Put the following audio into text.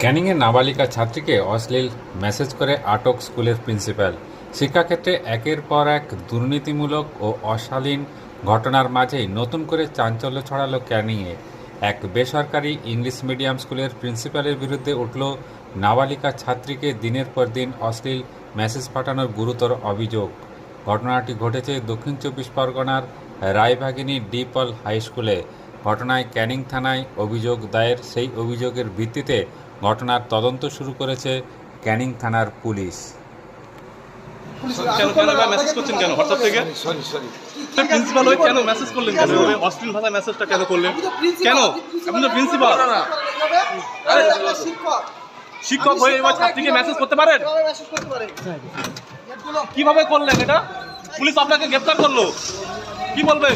ক্যানিংয়ে নাবালিকা ছাত্রীকে অশ্লীল মেসেজ করে আটক স্কুলের প্রিন্সিপাল। শিক্ষাক্ষেত্রে একের পর এক দুর্নীতিমূলক ও অশালীন ঘটনার মাঝেই নতুন করে চাঞ্চল্য ছড়ালো ক্যানিংয়ে। এক বেসরকারি ইংলিশ মিডিয়াম স্কুলের প্রিন্সিপালের বিরুদ্ধে উঠল নাবালিকা ছাত্রীকে দিনের পর দিন অশ্লীল মেসেজ পাঠানোর গুরুতর অভিযোগ। ঘটনাটি ঘটেছে দক্ষিণ চব্বিশ পরগনার রায়বাঘিনী ডিপল হাই স্কুলে। ঘটনায় ক্যানিং থানায় অভিযোগ দায়ের। সেই অভিযোগের ভিত্তিতে ঘটনার তদন্ত শুরু করেছে ক্যানিং থানার পুলিশ। মেসেজ করছেন কেন হঠাৎ থেকে? প্রিন্সিপাল হয়ে কেন মেসেজ করলেন? কেন অশ্লীল ভাষায় মেসেজটা কেন করলেন? কেন? আপনি তো প্রিন্সিপাল, শিক্ষক হয়ে এবার ছাত্রীকে মেসেজ করতে পারেন? কিভাবে করলেন এটা? পুলিশ আপনাকে গ্রেফতার করলো, কি বলবেন?